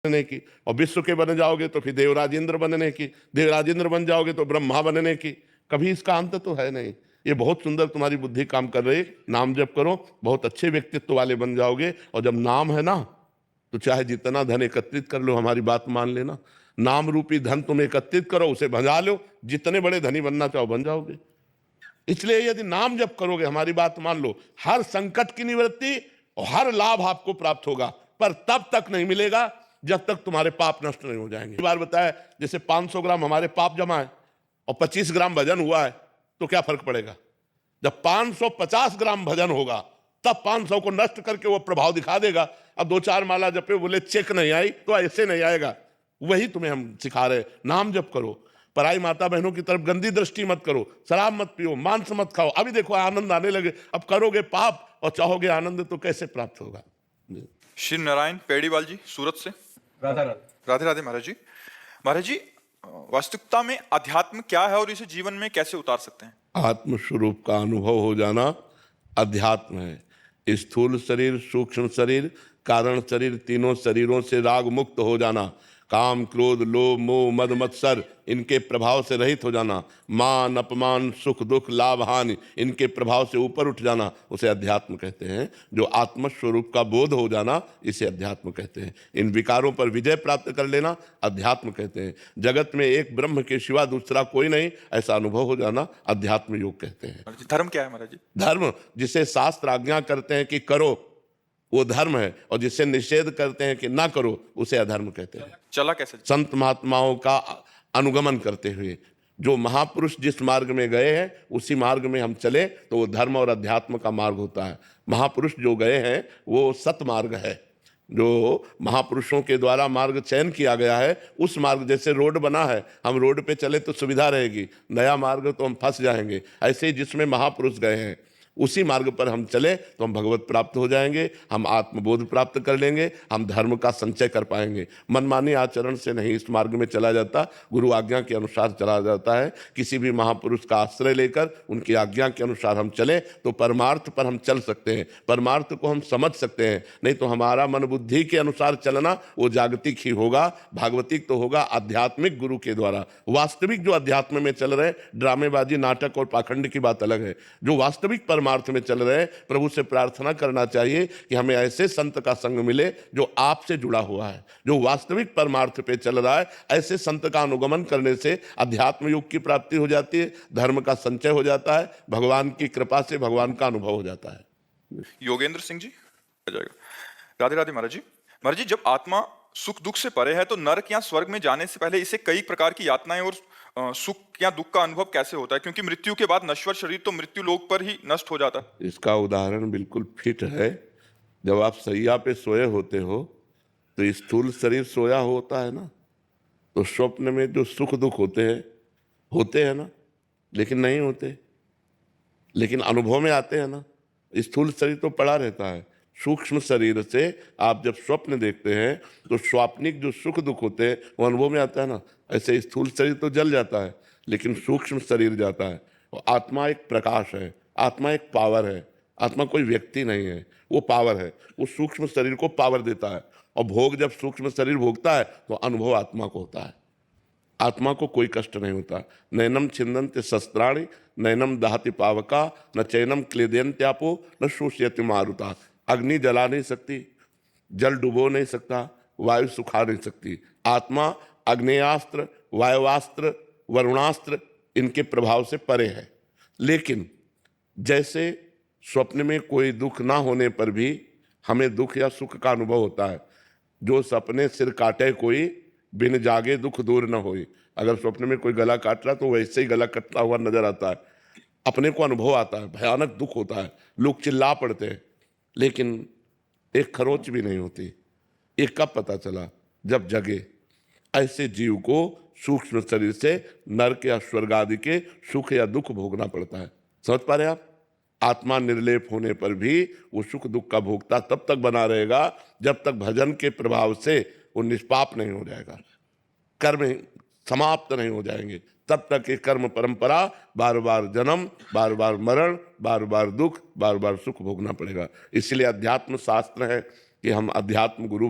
बनने की, और विश्व के बन जाओगे तो फिर देवराजेंद्र बनने की, देवराजेंद्र बन जाओगे तो ब्रह्मा बनने की। कभी इसका अंत तो है नहीं। ये बहुत सुंदर तुम्हारी बुद्धि काम कर रही। नाम जप करो, बहुत अच्छे व्यक्तित्व वाले बन जाओगे। और जब नाम है ना, तो चाहे जितना धन एकत्रित कर लो, हमारी बात मान लेना, नाम रूपी धन तुम एकत्रित करो, उसे भजा लो, जितने बड़े धनी बनना चाहो बन जाओगे। इसलिए यदि नाम जप करोगे, हमारी बात मान लो, हर संकट की निवृत्ति और हर लाभ आपको प्राप्त होगा, पर तब तक नहीं मिलेगा जब तक तुम्हारे पाप नष्ट नहीं हो जाएंगे। बार बताया, जैसे 500 ग्राम हमारे पाप जमा है और 25 ग्राम भजन हुआ है, तो क्या फर्क पड़ेगा? जब 550 ग्राम भजन होगा, तब 500 को नष्ट करके वो प्रभाव दिखा देगा। अब 2-4 माला जपे, बोले चेक नहीं आई, तो ऐसे नहीं आएगा। वही तुम्हें हम सिखा रहे। नाम जप करो, पराई माता बहनों की तरफ गंदी दृष्टि मत करो, शराब मत पियो, मांस मत खाओ। अभी देखो आनंद आने लगे। अब करोगे पाप और चाहोगे आनंद, तो कैसे प्राप्त होगा? श्री नारायण पेड़ीवाल जी, सूरत से। राधा राधा। राधे राधे महाराज जी। महाराज जी, वास्तविकता में अध्यात्म क्या है और इसे जीवन में कैसे उतार सकते हैं? आत्म स्वरूप का अनुभव हो जाना अध्यात्म है। स्थूल शरीर, सूक्ष्म शरीर, कारण शरीर, तीनों शरीरों से राग मुक्त हो जाना, काम क्रोध लोभ मोह मद मत्सर इनके प्रभाव से रहित हो जाना, मान अपमान सुख दुख लाभ हानि इनके प्रभाव से ऊपर उठ जाना, उसे अध्यात्म कहते हैं। जो आत्म स्वरूप का बोध हो जाना, इसे अध्यात्म कहते हैं। इन विकारों पर विजय प्राप्त कर लेना अध्यात्म कहते हैं। जगत में एक ब्रह्म के सिवा दूसरा कोई नहीं, ऐसा अनुभव हो जाना अध्यात्म योग कहते हैं। धर्म क्या है महाराज जी? धर्म जिसे शास्त्र आज्ञा करते हैं कि करो, वो धर्म है, और जिसे निषेध करते हैं कि ना करो, उसे अधर्म कहते हैं। चला कैसे? संत महात्माओं का अनुगमन करते हुए, जो महापुरुष जिस मार्ग में गए हैं उसी मार्ग में हम चले, तो वो धर्म और अध्यात्म का मार्ग होता है। महापुरुष जो गए हैं वो सत मार्ग है। जो महापुरुषों के द्वारा मार्ग चयन किया गया है, उस मार्ग, जैसे रोड बना है, हम रोड पे चले तो सुविधा रहेगी, नया मार्ग तो हम फंस जाएंगे। ऐसे ही जिसमें महापुरुष गए हैं उसी मार्ग पर हम चले तो हम भगवत प्राप्त हो जाएंगे, हम आत्मबोध प्राप्त कर लेंगे, हम धर्म का संचय कर पाएंगे। मनमानी आचरण से नहीं इस मार्ग में चला जाता, गुरु आज्ञा के अनुसार चला जाता है। किसी भी महापुरुष का आश्रय लेकर उनकी आज्ञा के अनुसार हम चले तो परमार्थ पर हम चल सकते हैं, परमार्थ को हम समझ सकते हैं। नहीं तो हमारा मन बुद्धि के अनुसार चलना वो जागतिक ही होगा, भागवतिक तो होगा आध्यात्मिक गुरु के द्वारा। वास्तविक जो अध्यात्म में चल रहे, ड्रामेबाजी नाटक और पाखंड की बात अलग है। जो वास्तविक परमार्थ में चल रहे, प्रभु से प्रार्थना करना चाहिए कि हमें ऐसे संत का संग मिले जो आपसे जुड़ा हुआ है, जो वास्तविक परमार्थ पे चल रहा है। ऐसे संत का अनुगमन करने से अध्यात्म योग की प्राप्ति हो जाती है, धर्म का संचय हो जाता है, भगवान की कृपा से भगवान का अनुभव हो जाता है। योगेंद्र सिंह जी, आ जाएगा। राधे राधे महाराज जी। महाराज जी, जब आत्मा सुख दुख से परे है तो नरक या स्वर्ग में जाने से पहले इसे कई प्रकार की यातनाएं और सुख या दुख का अनुभव कैसे होता है? क्योंकि मृत्यु के बाद नश्वर शरीर तो मृत्यु लोक पर ही नष्ट हो जाता है। इसका उदाहरण बिल्कुल फिट है। जब आप सैया पे सोए होते हो तो स्थूल शरीर सोया होता है ना, तो स्वप्न में जो सुख दुख होते हैं ना, लेकिन नहीं होते, लेकिन अनुभव में आते हैं ना। स्थूल शरीर तो पड़ा रहता है। सूक्ष्म शरीर से आप जब स्वप्न देखते हैं तो स्वाप्निक जो सुख दुख होते हैं वो अनुभव में आता है ना। ऐसे स्थूल शरीर तो जल जाता है, लेकिन सूक्ष्म शरीर जाता है। और आत्मा एक प्रकाश है, आत्मा एक पावर है। आत्मा कोई व्यक्ति नहीं है, वो पावर है। वो सूक्ष्म शरीर को पावर देता है, और भोग जब सूक्ष्म शरीर भोगता है तो अनुभव आत्मा को होता है। आत्मा को कोई कष्ट नहीं होता। नैनम छिन्दन्ति शस्त्राणि नैनम दहति पावका न चैनम क्लेदयन्त्यापो न शोषयति मारुता। अग्नि जला नहीं सकती, जल डुबो नहीं सकता, वायु सुखा नहीं सकती। आत्मा अग्नेयास्त्र वायुवास्त्र वरुणास्त्र इनके प्रभाव से परे है। लेकिन जैसे स्वप्न में कोई दुख ना होने पर भी हमें दुख या सुख का अनुभव होता है। जो सपने सिर काटे कोई बिन जागे दुख दूर न होई। अगर स्वप्न में कोई गला काट रहा तो वैसे ही गला कटता हुआ नजर आता है, अपने को अनुभव आता है, भयानक दुख होता है, लोग चिल्ला पड़ते हैं, लेकिन एक खरोच भी नहीं होती। ये कब पता चला? जब जगे। ऐसे जीव को सूक्ष्म शरीर से नरक या स्वर्ग आदि के सुख या दुख भोगना पड़ता है। समझ पा रहे आप? आत्मा निर्लेप होने पर भी वो सुख दुख का भोगता तब तक बना रहेगा जब तक भजन के प्रभाव से वो निष्पाप नहीं हो जाएगा, कर्म समाप्त नहीं हो जाएंगे। तब तक ये कर्म परंपरा बार बार जन्म, बार बार मरण, बार बार दुख, बार बार सुख भोगना पड़ेगा। इसलिए अध्यात्म शास्त्र है कि हम अध्यात्म गुरु